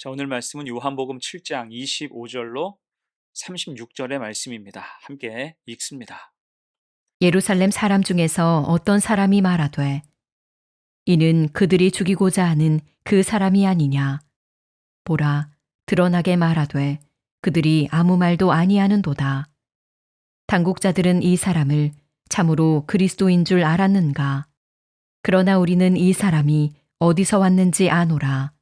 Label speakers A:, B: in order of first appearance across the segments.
A: 자, 오늘 말씀은 요한복음 7장 25절로 36절의 말씀입니다. 함께 읽습니다.
B: 예루살렘 사람 중에서 어떤 사람이 말하되 이는 그들이 죽이고자 하는 그 사람이 아니냐. 보라, 드러나게 말하되 그들이 아무 말도 아니하는도다. 당국자들은 이 사람을 참으로 그리스도인 줄 알았는가. 그러나 우리는 이 사람이 어디서 왔는지 아노라.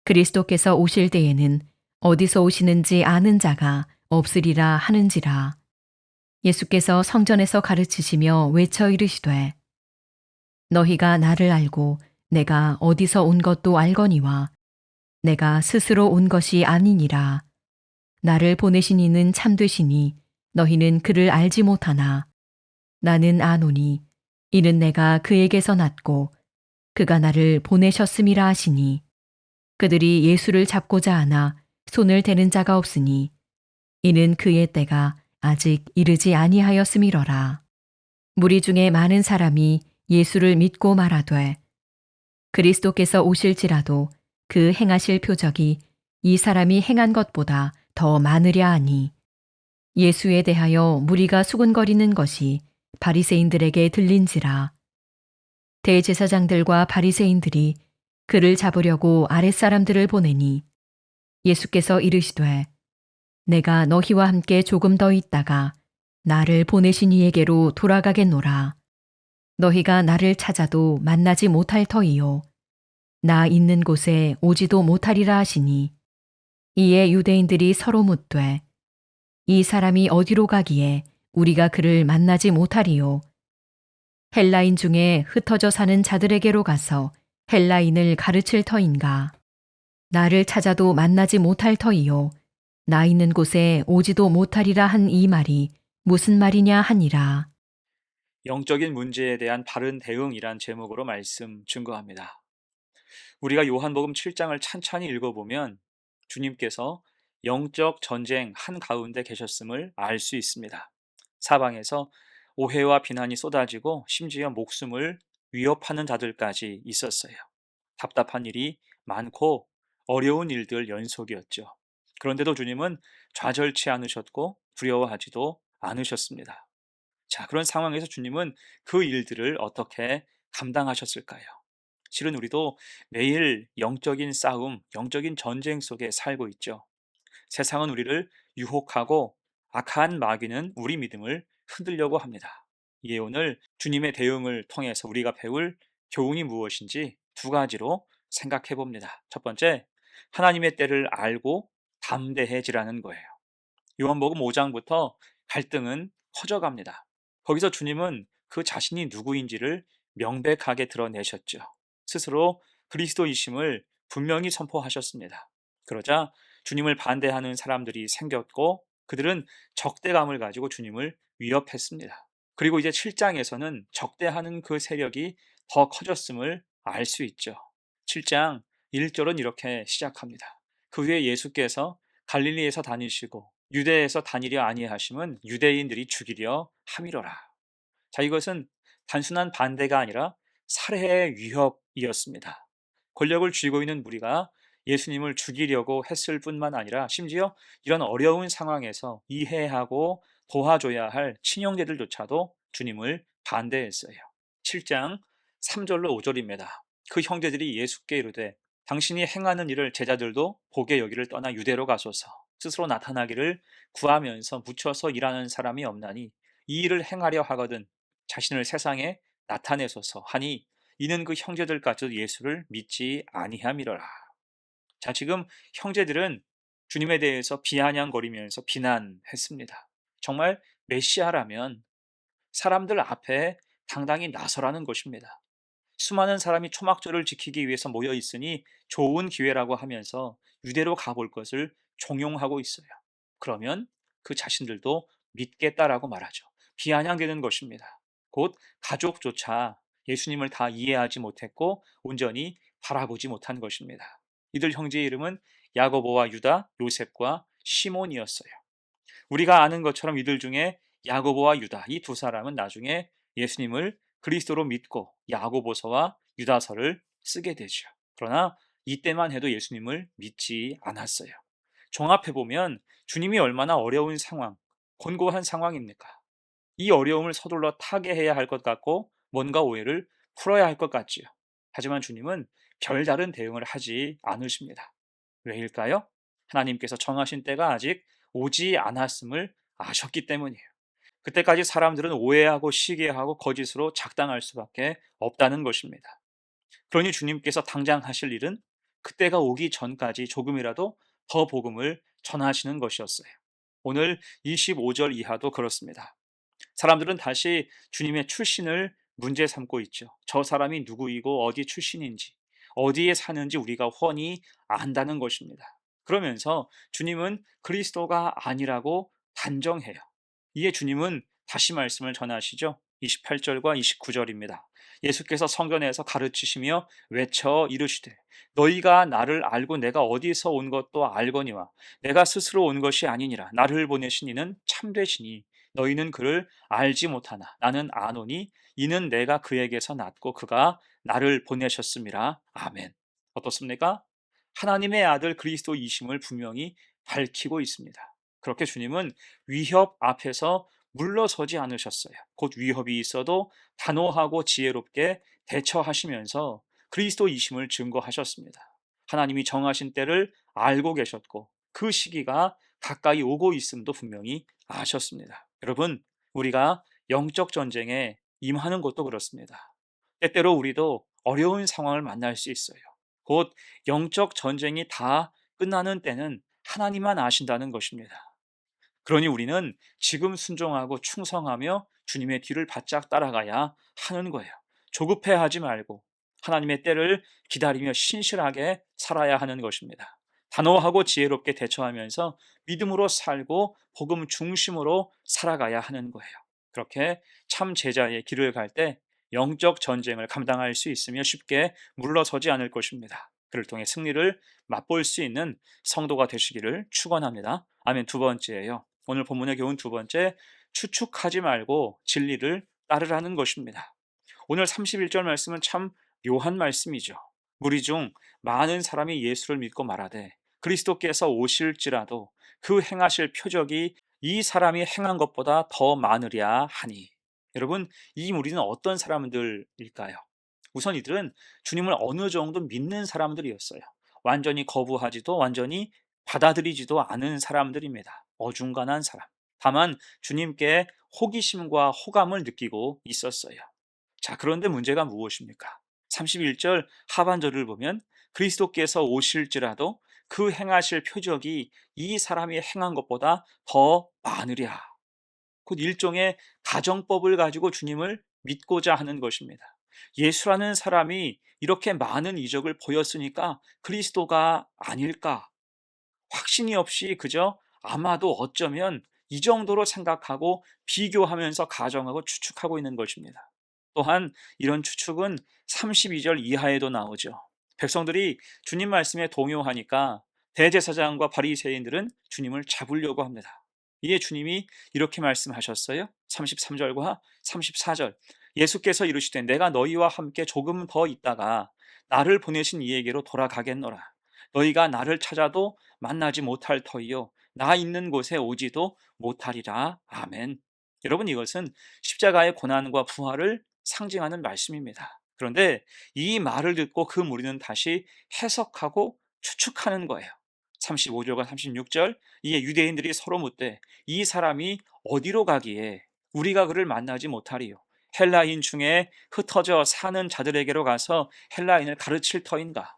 B: 그리스도께서 오실 때에는 어디서 오시는지 아는 자가 없으리라 하는지라. 예수께서 성전에서 가르치시며 외쳐 이르시되 너희가 나를 알고 내가 어디서 온 것도 알거니와 내가 스스로 온 것이 아니니라. 나를 보내신 이는 참되시니 너희는 그를 알지 못하나 나는 아노니 이는 내가 그에게서 났고 그가 나를 보내셨음이라 하시니 그들이 예수를 잡고자 하나 손을 대는 자가 없으니 이는 그의 때가 아직 이르지 아니하였음이러라. 무리 중에 많은 사람이 예수를 믿고 말하되 그리스도께서 오실지라도 그 행하실 표적이 이 사람이 행한 것보다 더 많으랴 하니 예수에 대하여 무리가 수군거리는 것이 바리새인들에게 들린지라. 대제사장들과 바리새인들이 그를 잡으려고 아랫사람들을 보내니 예수께서 이르시되 내가 너희와 함께 조금 더 있다가 나를 보내신 이에게로 돌아가겠노라. 너희가 나를 찾아도 만나지 못할 터이요 나 있는 곳에 오지도 못하리라 하시니 이에 유대인들이 서로 묻되 이 사람이 어디로 가기에 우리가 그를 만나지 못하리요. 헬라인 중에 흩어져 사는 자들에게로 가서 헬라인을 가르칠 터인가. 나를 찾아도 만나지 못할 터이요 나 있는 곳에 오지도 못하리라 한 이 말이 무슨 말이냐 하니라.
A: 영적인 문제에 대한 바른 대응이란 제목으로 말씀 증거합니다. 우리가 요한복음 7장을 찬찬히 읽어보면 주님께서 영적 전쟁 한가운데 계셨음을 알 수 있습니다. 사방에서 오해와 비난이 쏟아지고 심지어 목숨을 위협하는 자들까지 있었어요. 답답한 일이 많고 어려운 일들 연속이었죠. 그런데도 주님은 좌절치 않으셨고 두려워하지도 않으셨습니다. 자, 그런 상황에서 주님은 그 일들을 어떻게 감당하셨을까요? 실은 우리도 매일 영적인 싸움, 영적인 전쟁 속에 살고 있죠. 세상은 우리를 유혹하고 악한 마귀는 우리 믿음을 흔들려고 합니다. 이에 오늘 주님의 대응을 통해서 우리가 배울 교훈이 무엇인지 두 가지로 생각해 봅니다. 첫 번째, 하나님의 때를 알고 담대해지라는 거예요. 요한복음 5장부터 갈등은 커져갑니다. 거기서 주님은 그 자신이 누구인지를 명백하게 드러내셨죠. 스스로 그리스도이심을 분명히 선포하셨습니다. 그러자 주님을 반대하는 사람들이 생겼고 그들은 적대감을 가지고 주님을 위협했습니다. 그리고 이제 7장에서는 적대하는 그 세력이 더 커졌음을 알 수 있죠. 7장 1절은 이렇게 시작합니다. 그 후에 예수께서 갈릴리에서 다니시고 유대에서 다니려 아니하심은 유대인들이 죽이려 함이로라. 자, 이것은 단순한 반대가 아니라 살해의 위협이었습니다. 권력을 쥐고 있는 무리가 예수님을 죽이려고 했을 뿐만 아니라 심지어 이런 어려운 상황에서 이해하고 도와줘야 할 친형제들조차도 주님을 반대했어요. 7장 3절로 5절입니다. 그 형제들이 예수께 이르되 당신이 행하는 일을 제자들도 보게 여기를 떠나 유대로 가소서. 스스로 나타나기를 구하면서 묻혀서 일하는 사람이 없나니 이 일을 행하려 하거든 자신을 세상에 나타내소서 하니 이는 그 형제들까지도 예수를 믿지 아니함이로라. 자, 지금 형제들은 주님에 대해서 비아냥거리면서 비난했습니다. 정말 메시아라면 사람들 앞에 당당히 나서라는 것입니다. 수많은 사람이 초막절을 지키기 위해서 모여 있으니 좋은 기회라고 하면서 유대로 가볼 것을 종용하고 있어요. 그러면 그 자신들도 믿겠다라고 말하죠. 비아냥되는 것입니다. 곧 가족조차 예수님을 다 이해하지 못했고 온전히 바라보지 못한 것입니다. 이들 형제의 이름은 야고보와 유다, 요셉과 시몬이었어요. 우리가 아는 것처럼 이들 중에 야고보와 유다 이 두 사람은 나중에 예수님을 그리스도로 믿고 야고보서와 유다서를 쓰게 되죠. 그러나 이때만 해도 예수님을 믿지 않았어요. 종합해보면 주님이 얼마나 어려운 상황, 곤고한 상황입니까? 이 어려움을 서둘러 타개해야 할 것 같고 뭔가 오해를 풀어야 할 것 같지요. 하지만 주님은 별다른 대응을 하지 않으십니다. 왜일까요? 하나님께서 정하신 때가 아직 오지 않았음을 아셨기 때문이에요. 그때까지 사람들은 오해하고 시기하고 거짓으로 작당할 수밖에 없다는 것입니다. 그러니 주님께서 당장 하실 일은 그때가 오기 전까지 조금이라도 더 복음을 전하시는 것이었어요. 오늘 25절 이하도 그렇습니다. 사람들은 다시 주님의 출신을 문제 삼고 있죠. 저 사람이 누구이고 어디 출신인지, 어디에 사는지 우리가 훤히 안다는 것입니다. 그러면서 주님은 그리스도가 아니라고 단정해요. 이에 주님은 다시 말씀을 전하시죠. 28절과 29절입니다. 예수께서 성전에서 가르치시며 외쳐 이르시되 너희가 나를 알고 내가 어디서 온 것도 알거니와 내가 스스로 온 것이 아니니라. 나를 보내신 이는 참되시니 너희는 그를 알지 못하나 나는 아노니 이는 내가 그에게서 났고 그가 나를 보내셨음이라. 아멘. 어떻습니까? 하나님의 아들 그리스도이심을 분명히 밝히고 있습니다. 그렇게 주님은 위협 앞에서 물러서지 않으셨어요. 곧 위협이 있어도 단호하고 지혜롭게 대처하시면서 그리스도이심을 증거하셨습니다. 하나님이 정하신 때를 알고 계셨고 그 시기가 가까이 오고 있음도 분명히 아셨습니다. 여러분, 우리가 영적 전쟁에 임하는 것도 그렇습니다. 때때로 우리도 어려운 상황을 만날 수 있어요. 곧 영적 전쟁이 다 끝나는 때는 하나님만 아신다는 것입니다. 그러니 우리는 지금 순종하고 충성하며 주님의 뒤를 바짝 따라가야 하는 거예요. 조급해하지 말고 하나님의 때를 기다리며 신실하게 살아야 하는 것입니다. 단호하고 지혜롭게 대처하면서 믿음으로 살고 복음 중심으로 살아가야 하는 거예요. 그렇게 참 제자의 길을 갈 때 영적 전쟁을 감당할 수 있으며 쉽게 물러서지 않을 것입니다. 그를 통해 승리를 맛볼 수 있는 성도가 되시기를 축원합니다. 아멘. 두 번째예요. 오늘 본문의 교훈 두 번째, 추측하지 말고 진리를 따르라는 것입니다. 오늘 31절 말씀은 참 묘한 말씀이죠. 무리 중 많은 사람이 예수를 믿고 말하되 그리스도께서 오실지라도 그 행하실 표적이 이 사람이 행한 것보다 더 많으랴 하니. 여러분, 이 무리는 어떤 사람들일까요? 우선 이들은 주님을 어느 정도 믿는 사람들이었어요. 완전히 거부하지도 완전히 받아들이지도 않은 사람들입니다. 어중간한 사람. 다만 주님께 호기심과 호감을 느끼고 있었어요. 자, 그런데 문제가 무엇입니까? 31절 하반절을 보면 그리스도께서 오실지라도 그 행하실 표적이 이 사람이 행한 것보다 더 많으랴. 곧 일종의 가정법을 가지고 주님을 믿고자 하는 것입니다. 예수라는 사람이 이렇게 많은 이적을 보였으니까 그리스도가 아닐까? 확신이 없이 그저 아마도 어쩌면 이 정도로 생각하고 비교하면서 가정하고 추측하고 있는 것입니다. 또한 이런 추측은 32절 이하에도 나오죠. 백성들이 주님 말씀에 동요하니까 대제사장과 바리새인들은 주님을 잡으려고 합니다. 이에 주님이 이렇게 말씀하셨어요. 33절과 34절. 예수께서 이르시되 내가 너희와 함께 조금 더 있다가 나를 보내신 이에게로 돌아가겠노라. 너희가 나를 찾아도 만나지 못할 터이요 나 있는 곳에 오지도 못하리라. 아멘. 여러분, 이것은 십자가의 고난과 부활을 상징하는 말씀입니다. 그런데 이 말을 듣고 그 무리는 다시 해석하고 추측하는 거예요. 35절과 36절. 이에 유대인들이 서로 묻되 이 사람이 어디로 가기에 우리가 그를 만나지 못하리요? 헬라인 중에 흩어져 사는 자들에게로 가서 헬라인을 가르칠 터인가?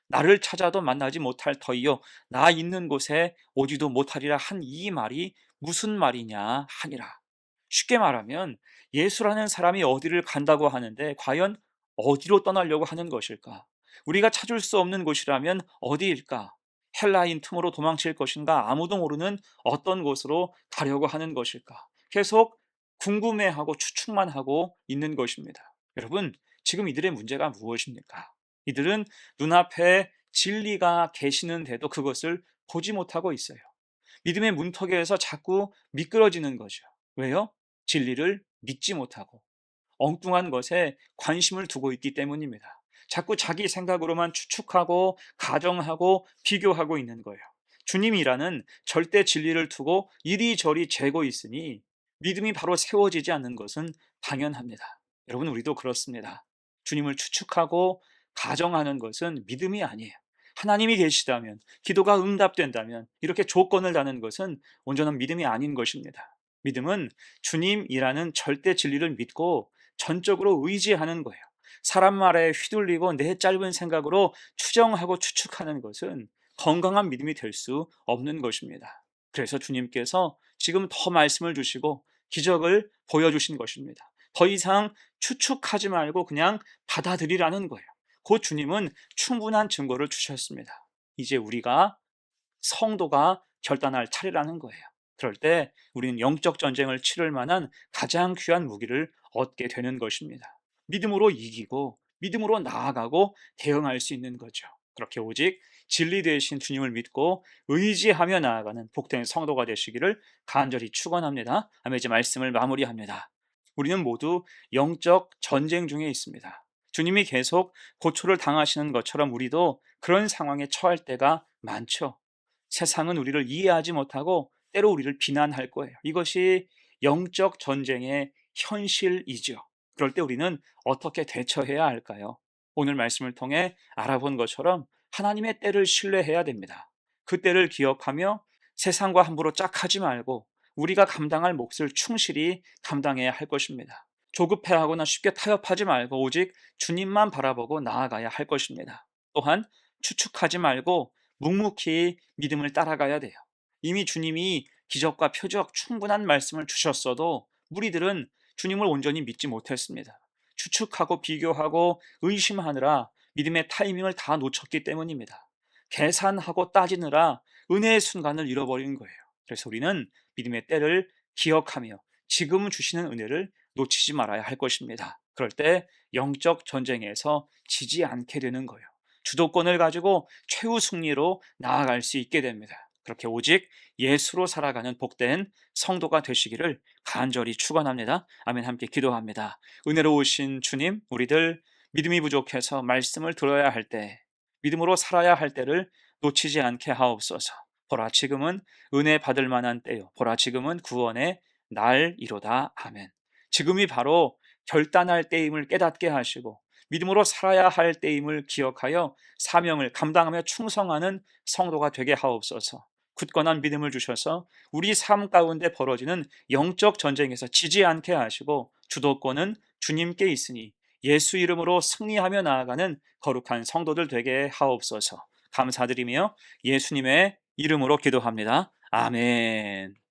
A: 나를 찾아도 만나지 못할 터이요 나 있는 곳에 오지도 못하리라 한 이 말이 무슨 말이냐 하니라. 쉽게 말하면 예수라는 사람이 어디를 간다고 하는데 과연 어디로 떠나려고 하는 것일까? 우리가 찾을 수 없는 곳이라면 어디일까? 헬라인 틈으로 도망칠 것인가? 아무도 모르는 어떤 곳으로 가려고 하는 것일까? 계속 궁금해하고 추측만 하고 있는 것입니다. 여러분, 지금 이들의 문제가 무엇입니까? 이들은 눈앞에 진리가 계시는데도 그것을 보지 못하고 있어요. 믿음의 문턱에서 자꾸 미끄러지는 거죠. 왜요? 진리를 믿지 못하고 엉뚱한 것에 관심을 두고 있기 때문입니다. 자꾸 자기 생각으로만 추측하고 가정하고 비교하고 있는 거예요. 주님이라는 절대 진리를 두고 이리저리 재고 있으니 믿음이 바로 세워지지 않는 것은 당연합니다. 여러분, 우리도 그렇습니다. 주님을 추측하고 가정하는 것은 믿음이 아니에요. 하나님이 계시다면, 기도가 응답된다면 이렇게 조건을 다는 것은 온전한 믿음이 아닌 것입니다. 믿음은 주님이라는 절대 진리를 믿고 전적으로 의지하는 거예요. 사람 말에 휘둘리고 내 짧은 생각으로 추정하고 추측하는 것은 건강한 믿음이 될 수 없는 것입니다. 그래서 주님께서 지금 더 말씀을 주시고 기적을 보여주신 것입니다. 더 이상 추측하지 말고 그냥 받아들이라는 거예요. 곧 주님은 충분한 증거를 주셨습니다. 이제 우리가 성도가 결단할 차례라는 거예요. 그럴 때 우리는 영적 전쟁을 치를 만한 가장 귀한 무기를 얻게 되는 것입니다. 믿음으로 이기고 믿음으로 나아가고 대응할 수 있는 거죠. 그렇게 오직 진리 되신 주님을 믿고 의지하며 나아가는 복된 성도가 되시기를 간절히 축원합니다. 아멘. 이제 말씀을 마무리합니다. 우리는 모두 영적 전쟁 중에 있습니다. 주님이 계속 고초를 당하시는 것처럼 우리도 그런 상황에 처할 때가 많죠. 세상은 우리를 이해하지 못하고 때로 우리를 비난할 거예요. 이것이 영적 전쟁의 현실이죠. 그럴 때 우리는 어떻게 대처해야 할까요? 오늘 말씀을 통해 알아본 것처럼 하나님의 때를 신뢰해야 됩니다. 그 때를 기억하며 세상과 함부로 짝하지 말고 우리가 감당할 몫을 충실히 감당해야 할 것입니다. 조급해하거나 쉽게 타협하지 말고 오직 주님만 바라보고 나아가야 할 것입니다. 또한 추측하지 말고 묵묵히 믿음을 따라가야 돼요. 이미 주님이 기적과 표적 충분한 말씀을 주셨어도 무리들은 주님을 온전히 믿지 못했습니다. 추측하고 비교하고 의심하느라 믿음의 타이밍을 다 놓쳤기 때문입니다. 계산하고 따지느라 은혜의 순간을 잃어버린 거예요. 그래서 우리는 믿음의 때를 기억하며 지금 주시는 은혜를 놓치지 말아야 할 것입니다. 그럴 때 영적 전쟁에서 지지 않게 되는 거예요. 주도권을 가지고 최후 승리로 나아갈 수 있게 됩니다. 그렇게 오직 예수로 살아가는 복된 성도가 되시기를 간절히 축원합니다. 아멘. 함께 기도합니다. 은혜로우신 주님, 우리들 믿음이 부족해서 말씀을 들어야 할 때, 믿음으로 살아야 할 때를 놓치지 않게 하옵소서. 보라, 지금은 은혜 받을 만한 때요. 보라, 지금은 구원의 날이로다. 아멘. 지금이 바로 결단할 때임을 깨닫게 하시고 믿음으로 살아야 할 때임을 기억하여 사명을 감당하며 충성하는 성도가 되게 하옵소서. 굳건한 믿음을 주셔서 우리 삶 가운데 벌어지는 영적 전쟁에서 지지 않게 하시고 주도권은 주님께 있으니 예수 이름으로 승리하며 나아가는 거룩한 성도들 되게 하옵소서. 감사드리며 예수님의 이름으로 기도합니다. 아멘.